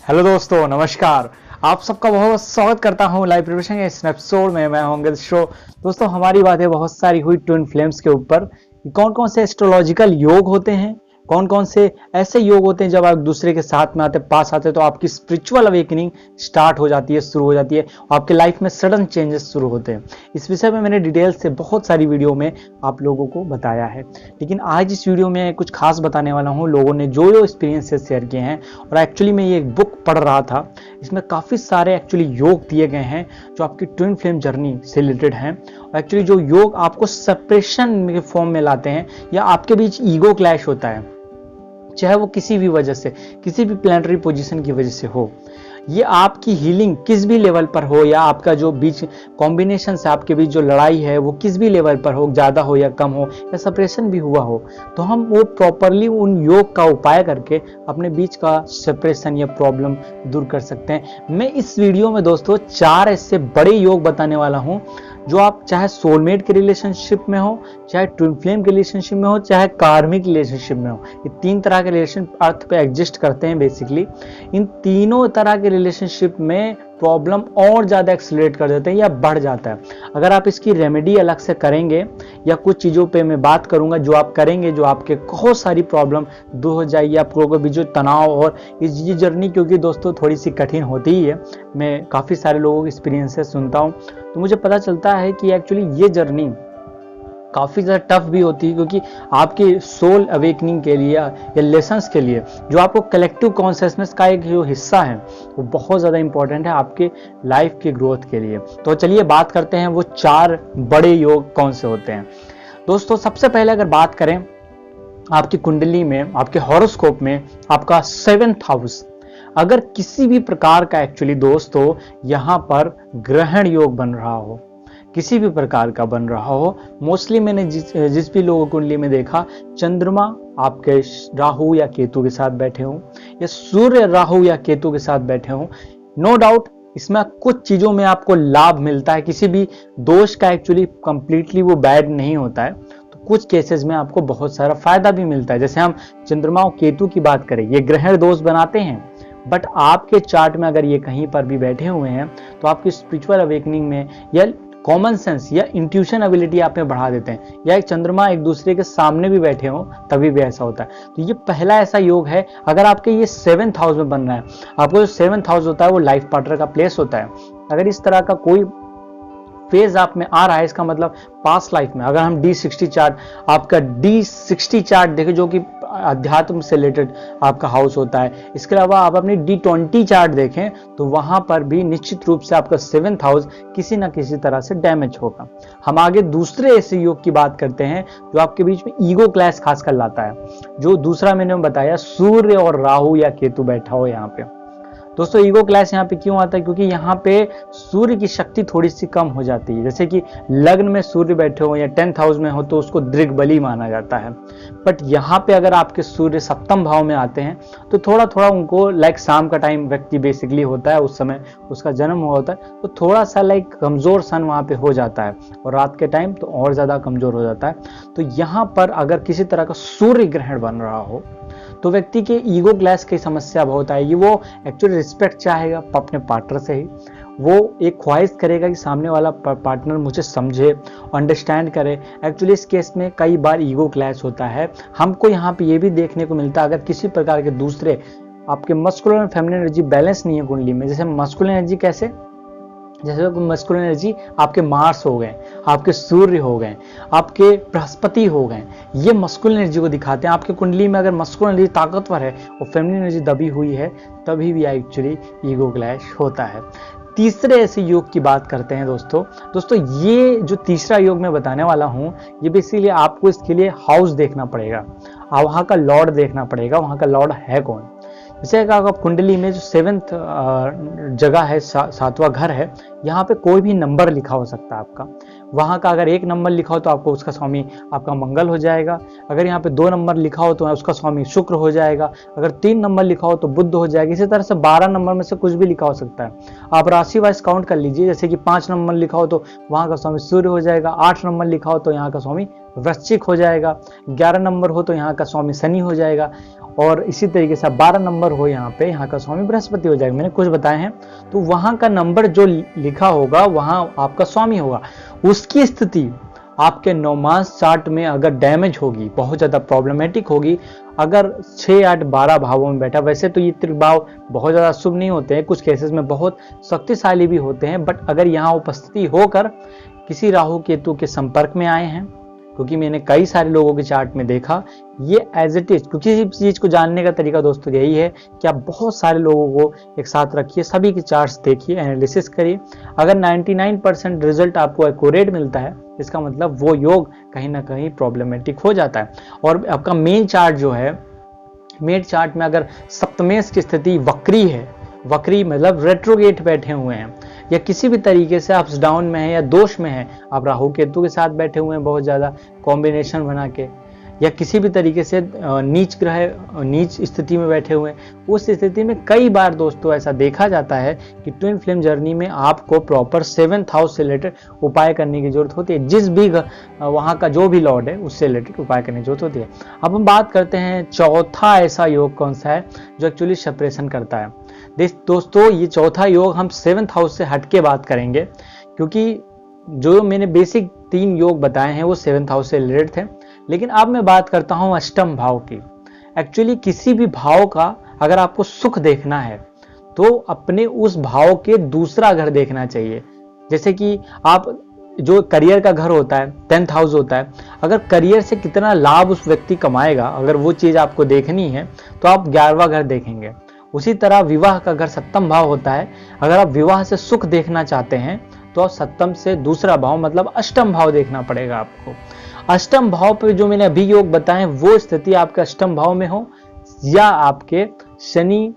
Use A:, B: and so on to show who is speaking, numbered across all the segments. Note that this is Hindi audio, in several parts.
A: हेलो दोस्तों, नमस्कार। आप सबका बहुत स्वागत करता हूं लाइव प्रिपरेशन के इस एपिसोड में। मैं हूं शो। दोस्तों, हमारी बातें बहुत सारी हुई ट्विन फ्लेम्स के ऊपर। कौन कौन से एस्ट्रोलॉजिकल योग होते हैं, कौन कौन से ऐसे योग होते हैं जब आप दूसरे के साथ में आते पास आते तो आपकी स्पिरिचुअल अवेकनिंग स्टार्ट हो जाती है, शुरू हो जाती है, आपके लाइफ में सडन चेंजेस शुरू होते हैं। इस विषय में मैंने डिटेल से बहुत सारी वीडियो में आप लोगों को बताया है, लेकिन आज इस वीडियो में कुछ खास बताने वाला हूं। लोगों ने जो जो एक्सपीरियंसेस शेयर किए हैं, और एक्चुअली मैं ये एक बुक पढ़ रहा था, इसमें काफ़ी सारे एक्चुअली योग दिए गए हैं जो आपकी ट्विन फ्लेम जर्नी से रिलेटेड हैं। और एक्चुअली जो योग आपको सेपरेशन के फॉर्म में लाते हैं, या आपके बीच ईगो क्लैश होता है, चाहे वो किसी भी वजह से, किसी भी प्लैनेटरी पोजीशन की वजह से हो, ये आपकी हीलिंग किस भी लेवल पर हो, या आपका जो बीच कॉम्बिनेशन से आपके बीच जो लड़ाई है वो किस भी लेवल पर हो, ज़्यादा हो या कम हो, या सेपरेशन भी हुआ हो, तो हम वो प्रॉपरली उन योग का उपाय करके अपने बीच का सेपरेशन या प्रॉब्लम दूर कर सकते हैं। मैं इस वीडियो में दोस्तों 4 ऐसे बड़े योग बताने वाला हूँ जो आप चाहे सोलमेट के रिलेशनशिप में हो, चाहे ट्विन फ्लेम के रिलेशनशिप में हो, चाहे कार्मिक रिलेशनशिप में हो। ये 3 तरह के रिलेशन अर्थ पे एग्जिस्ट करते हैं बेसिकली। इन तीनों तरह के रिलेशनशिप में प्रॉब्लम और ज़्यादा एक्सेलरेट कर देते हैं या बढ़ जाता है। अगर आप इसकी रेमेडी अलग से करेंगे, या कुछ चीज़ों पे मैं बात करूंगा जो आप करेंगे, जो आपके बहुत सारी प्रॉब्लम दूर हो जाएगी। आप लोगों के बीच जो तनाव, और ये जर्नी क्योंकि दोस्तों थोड़ी सी कठिन होती ही है, मैं काफ़ी सारे लोगों के एक्सपीरियंसेस सुनता हूँ, तो मुझे पता चलता है कि एक्चुअली ये जर्नी काफ़ी ज़्यादा टफ भी होती है, क्योंकि आपके सोल अवेकनिंग के लिए या लेसन्स के लिए जो आपको कलेक्टिव कॉन्शियसनेस का एक जो हिस्सा है वो बहुत ज़्यादा इंपॉर्टेंट है आपके लाइफ के ग्रोथ के लिए। तो चलिए बात करते हैं वो 4 बड़े योग कौन से होते हैं। दोस्तों, सबसे पहले अगर बात करें आपकी कुंडली में, आपके हॉरोस्कोप में आपका 7th हाउस अगर किसी भी प्रकार का एक्चुअली दोस्तों यहाँ पर ग्रहण योग बन रहा हो, किसी भी प्रकार का बन रहा हो, मोस्टली मैंने जिस भी लोगों कुंडली में देखा, चंद्रमा आपके राहु या केतु के साथ बैठे हों, या सूर्य राहु या केतु के साथ बैठे हों, नो डाउट इसमें कुछ चीजों में आपको लाभ मिलता है। किसी भी दोष का एक्चुअली कंप्लीटली वो बैड नहीं होता है, तो कुछ केसेस में आपको बहुत सारा फायदा भी मिलता है। जैसे हम चंद्रमा और केतु की बात करें, ये ग्रहण दोष बनाते हैं, बट आपके चार्ट में अगर ये कहीं पर भी बैठे हुए हैं तो आपकी स्पिरिचुअल अवेकनिंग में या कॉमन सेंस या इंट्यूशन एबिलिटी आप में बढ़ा देते हैं। या एक चंद्रमा एक दूसरे के सामने भी बैठे हो तभी भी ऐसा होता है। तो ये पहला ऐसा योग है। अगर आपके ये 7th हाउस में बन रहा है, आपको जो 7th हाउस होता है वो लाइफ पार्टनर का प्लेस होता है। अगर इस तरह का कोई फेज आप में आ रहा है, इसका मतलब पास्ट लाइफ में, अगर हम D60 चार्ट, आपका D60 चार्ट देखें जो कि अध्यात्म से रिलेटेड आपका हाउस होता है, इसके अलावा आप अपनी D20 चार्ट देखें तो वहां पर भी निश्चित रूप से आपका 7th हाउस किसी ना किसी तरह से डैमेज होगा। हम आगे दूसरे ऐसे योग की बात करते हैं जो आपके बीच में ईगो क्लैश खासकर लाता है। जो दूसरा मैंने बताया, सूर्य और राहु या केतु बैठा हो यहाँ पे। दोस्तों, ईगो क्लैश यहाँ पे क्यों आता है? क्योंकि यहाँ पे सूर्य की शक्ति थोड़ी सी कम हो जाती है। जैसे कि लग्न में सूर्य बैठे हो या 10th हाउस में हो तो उसको दृग्बली माना जाता है, बट यहाँ पे अगर आपके सूर्य 7th भाव में आते हैं तो थोड़ा थोड़ा उनको लाइक शाम का टाइम व्यक्ति बेसिकली होता है, उस समय उसका जन्म हुआ होता है, तो थोड़ा सा लाइक कमजोर सन वहाँ पे हो जाता है, और रात के टाइम तो और ज्यादा कमजोर हो जाता है। तो यहाँ पर अगर किसी तरह का सूर्य ग्रहण बन रहा हो तो व्यक्ति के ईगो क्लैश की समस्या बहुत आएगी। वो एक्चुअली रिस्पेक्ट चाहेगा अपने पार्टनर से ही, वो एक ख्वाहिश करेगा कि सामने वाला पार्टनर मुझे समझे, अंडरस्टैंड करे। एक्चुअली इस केस में कई बार ईगो क्लैश होता है। हमको यहाँ पे ये भी देखने को मिलता है, अगर किसी प्रकार के दूसरे आपके मस्कुलर और फेमिनिन एनर्जी बैलेंस नहीं है कुंडली में। जैसे मस्कुलर एनर्जी कैसे, जैसे मस्कुलिन एनर्जी आपके मार्स हो गए, आपके सूर्य हो गए, आपके बृहस्पति हो गए, ये मस्कुलिन एनर्जी को दिखाते हैं। आपके कुंडली में अगर मस्कुलिन एनर्जी ताकतवर है और फेमिनिन एनर्जी दबी हुई है, तभी भी एक्चुअली ईगो क्लैश होता है। तीसरे ऐसे योग की बात करते हैं दोस्तों ये जो तीसरा योग मैं बताने वाला हूँ, ये बेसिकली आपको इसके लिए हाउस देखना पड़ेगा, वहाँ का लॉर्ड देखना पड़ेगा, वहाँ का लॉर्ड है कौन। जैसे अगर आप कुंडली में जो 7th जगह है, 7वां घर है, यहाँ पे कोई भी नंबर लिखा हो सकता है आपका। वहाँ का अगर 1 नंबर लिखा हो तो आपको उसका स्वामी आपका मंगल हो जाएगा। अगर यहाँ पे 2 नंबर लिखा हो तो उसका स्वामी शुक्र हो जाएगा। अगर 3 नंबर लिखा हो तो बुध हो जाएगा। इसी तरह से 12 नंबर में से कुछ भी लिखा हो सकता है। आप राशि वाइज काउंट कर लीजिए। जैसे कि 5 नंबर लिखा हो तो वहाँ का स्वामी सूर्य हो जाएगा, 8 नंबर लिखा हो तो यहाँ का स्वामी वृश्चिक हो जाएगा, 11 नंबर हो तो यहाँ का स्वामी शनि हो जाएगा, और इसी तरीके से 12 नंबर हो यहाँ पे यहाँ का स्वामी बृहस्पति हो जाएगा। मैंने कुछ बताए हैं, तो वहाँ का नंबर जो लिखा होगा वहाँ आपका स्वामी होगा। उसकी स्थिति आपके 9 मास चार्ट में अगर डैमेज होगी, बहुत ज़्यादा प्रॉब्लमेटिक होगी, अगर 6, 8, 12 भावों में बैठा, वैसे तो ये त्रिभाव बहुत ज़्यादा शुभ नहीं होते हैं, कुछ केसेस में बहुत शक्तिशाली भी होते हैं, बट अगर यहाँ उपस्थिति होकर किसी राहु केतु के संपर्क में आए हैं, क्योंकि मैंने कई सारे लोगों के चार्ट में देखा ये एज इट इज, क्योंकि इस चीज को जानने का तरीका दोस्तों यही है कि आप बहुत सारे लोगों को एक साथ रखिए, सभी के चार्ट्स देखिए, एनालिसिस करिए। अगर 99% रिजल्ट आपको एक्यूरेट मिलता है, इसका मतलब वो योग कहीं ना कहीं प्रॉब्लमेटिक हो जाता है। और आपका मेन चार्ट जो है, मेन चार्ट में अगर सप्तमेश की स्थिति वक्री है, वक्री मतलब रेट्रोगेट बैठे हुए हैं, या किसी भी तरीके से अप्स डाउन में है या दोष में है, आप राहु केतु के साथ बैठे हुए हैं बहुत ज्यादा कॉम्बिनेशन बना के, या किसी भी तरीके से नीच ग्रह नीच स्थिति में बैठे हुए हैं, उस स्थिति में कई बार दोस्तों ऐसा देखा जाता है कि ट्विन फ्लेम जर्नी में आपको प्रॉपर 7th हाउस से रिलेटेड उपाय करने की जरूरत होती है, जिस भी वहां का जो भी लॉर्ड है उससे रिलेटेड उपाय करने की जरूरत होती है। अब हम बात करते हैं चौथा ऐसा योग कौन सा है जो एक्चुअली सेपरेशन करता है। दोस्तों ये चौथा योग हम 7th हाउस से हटके बात करेंगे, क्योंकि जो मैंने बेसिक 3 योग बताए हैं वो 7th हाउस से रिलेटेड थे, लेकिन अब मैं बात करता हूं अष्टम भाव की। एक्चुअली किसी भी भाव का अगर आपको सुख देखना है तो अपने उस भाव के दूसरा घर देखना चाहिए। जैसे कि आप जो करियर का घर होता है 10th हाउस होता है, अगर करियर से कितना लाभ उस व्यक्ति कमाएगा, अगर वो चीज आपको देखनी है तो आप 11वां घर देखेंगे। उसी तरह विवाह का घर 7th भाव होता है, अगर आप विवाह से सुख देखना चाहते हैं तो आप 7th से दूसरा भाव मतलब अष्टम भाव देखना पड़ेगा आपको। अष्टम भाव पे जो मैंने अभी योग बताए वो स्थिति आपके अष्टम भाव में हो, या आपके शनि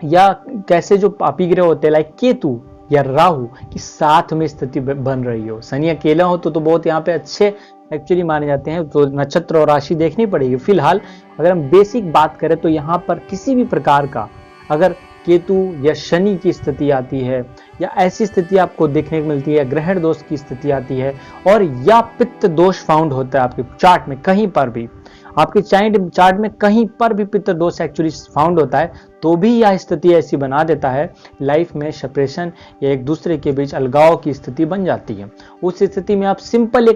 A: या कैसे जो पापी ग्रह होते हैं लाइक केतु या राहु की साथ में स्थिति बन रही हो। शनि अकेला हो तो बहुत यहाँ पे अच्छे एक्चुअली माने जाते हैं, तो नक्षत्र और राशि देखनी पड़ेगी। फिलहाल अगर हम बेसिक बात करें तो यहाँ पर किसी भी प्रकार का अगर केतु या शनि की स्थिति आती है, या ऐसी स्थिति आपको देखने को मिलती है, ग्रहण दोष की स्थिति आती है, और या पित्त दोष फाउंड होता है आपके चार्ट में, कहीं पर भी आपके चार्ट में कहीं पर भी पित्त दोष एक्चुअली फाउंड होता है, तो भी यह स्थिति ऐसी बना देता है लाइफ में सेपरेशन या एक दूसरे के बीच अलगाव की स्थिति बन जाती है। उस स्थिति में आप सिंपल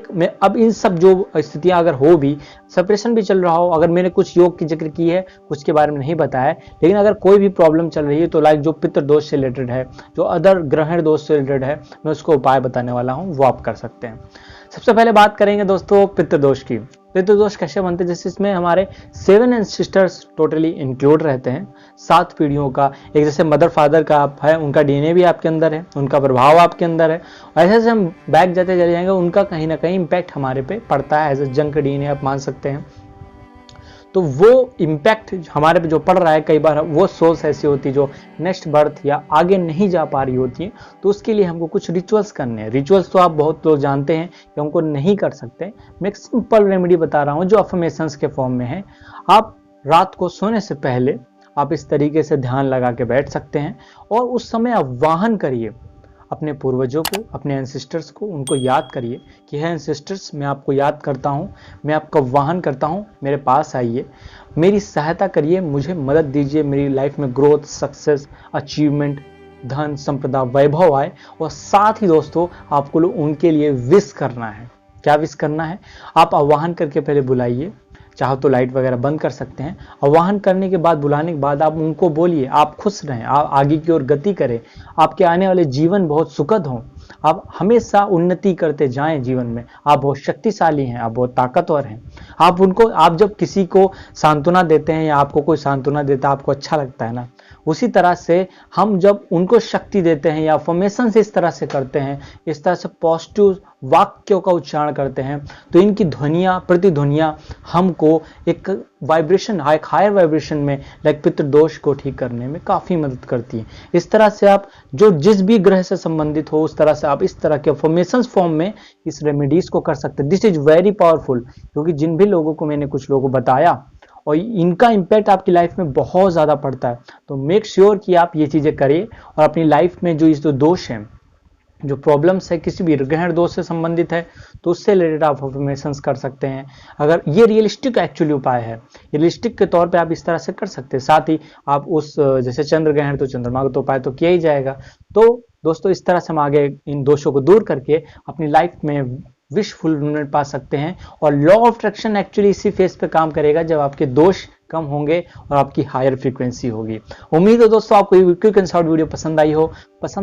A: अब इन सब जो स्थितियां अगर हो भी, सेपरेशन भी चल रहा हो, अगर मैंने कुछ योग की जिक्र की है, कुछ के बारे में नहीं बताया, लेकिन अगर कोई भी प्रॉब्लम चल रही है तो लाइक जो पितृ दोष से रिलेटेड है, जो अदर ग्रहण दोष से रिलेटेड है, मैं उसको उपाय बताने वाला हूँ, वो आप कर सकते हैं। सबसे पहले बात करेंगे दोस्तों पितृदोष की। पितृदोष कैसे बनते हैं, जैसे इसमें हमारे 7 एंसेस्टर्स टोटली इंक्लूड रहते हैं, 7 पीढ़ियों का, एक जैसे मदर फादर का आप है, उनका डीएनए भी आपके अंदर है, उनका प्रभाव आपके अंदर है, ऐसे ऐसे हम बैक जाते चले जाएंगे, उनका कहीं ना कहीं इम्पैक्ट हमारे पे पड़ता है, एज ए जंक डीएनए आप मान सकते हैं। तो वो इम्पैक्ट हमारे पे जो पड़ रहा है, कई बार वो सोल्स ऐसी होती जो नेक्स्ट बर्थ या आगे नहीं जा पा रही होती है, तो उसके लिए हमको कुछ रिचुअल्स करने हैं। रिचुअल्स तो आप बहुत लोग जानते हैं कि हमको नहीं कर सकते, मैं एक सिंपल रेमेडी बता रहा हूँ जो अफर्मेशंस के फॉर्म में है। आप रात को सोने से पहले आप इस तरीके से ध्यान लगा के बैठ सकते हैं, और उस समय आह्वान करिए अपने पूर्वजों को, अपने एंसेस्टर्स को, उनको याद करिए कि है एंसेस्टर्स, मैं आपको याद करता हूँ, मैं आपका आह्वान करता हूँ, मेरे पास आइए, मेरी सहायता करिए, मुझे मदद दीजिए, मेरी लाइफ में ग्रोथ, सक्सेस, अचीवमेंट, धन, संपदा, वैभव आए। और साथ ही दोस्तों आपको उनके लिए विश करना है। क्या विश करना है, आप आह्वान करके पहले बुलाइए, चाहो तो लाइट वगैरह बंद कर सकते हैं। आह्वान करने के बाद, बुलाने के बाद आप उनको बोलिए आप खुश रहें, आप आगे की ओर गति करें, आपके आने वाले जीवन बहुत सुखद हों, आप हमेशा उन्नति करते जाएं जीवन में, आप बहुत शक्तिशाली हैं, आप बहुत ताकतवर हैं। आप जब किसी को सांत्वना देते हैं या आपको कोई सांत्वना देता है, आपको अच्छा लगता है ना, उसी तरह से हम जब उनको शक्ति देते हैं या अफर्मेशन से इस तरह से करते हैं, इस तरह से पॉजिटिव वाक्यों का उच्चारण करते हैं, तो इनकी ध्वनियां, प्रतिध्वनियां हमको एक वाइब्रेशन, एक हायर वाइब्रेशन में लाइक पितृदोष को ठीक करने में काफी मदद करती है। इस तरह से आप जो जिस भी ग्रह से संबंधित हो, उस तरह से आप इस तरह के अफर्मेशंस फॉर्म में इस रेमेडीज को कर सकते हैं। दिस इज वेरी पावरफुल, क्योंकि जिन भी लोगों को मैंने कुछ लोगों को बताया और इनका इम्पैक्ट आपकी लाइफ में बहुत ज्यादा पड़ता है, तो मेक श्योर कि आप ये चीजें करिए और अपनी लाइफ में जो इस दोष हैं जो प्रॉब्लम्स है किसी भी ग्रहण दोष से संबंधित है तो उससे रिलेटेड आप अफर्मेशंस कर सकते हैं। अगर ये रियलिस्टिक एक्चुअली उपाय है, रियलिस्टिक के तौर पे आप इस तरह से कर सकते हैं। साथ ही आप उस जैसे चंद्र ग्रहण तो चंद्रमा का तो उपाय तो किया ही जाएगा। तो दोस्तों इस तरह से हम आगे इन दोषों को दूर करके अपनी लाइफ में विश फुलफिलमेंट पा सकते हैं। और लॉ ऑफ अट्रैक्शन एक्चुअली इसी फेस पे काम करेगा जब आपके दोष कम होंगे और आपकी हायर फ्रीक्वेंसी होगी। उम्मीद है दोस्तों आपको ये क्विक एंड शॉर्ट वीडियो पसंद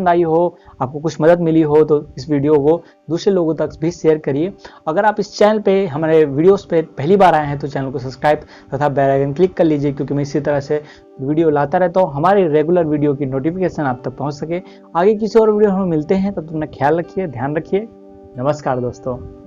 A: आई हो, आपको कुछ मदद मिली हो तो इस वीडियो को दूसरे लोगों तक भी शेयर करिए। अगर आप इस चैनल पे हमारे वीडियोस पे पहली बार आए हैं तो चैनल को सब्सक्राइब तथा बेल आइकन क्लिक कर लीजिए, क्योंकि मैं इसी तरह से वीडियो लाता रहता हूँ, हमारे रेगुलर वीडियो की नोटिफिकेशन आप तक पहुँच सके। आगे किसी और वीडियो में मिलते हैं, तब तक अपना ख्याल रखिए, ध्यान रखिए। नमस्कार दोस्तों।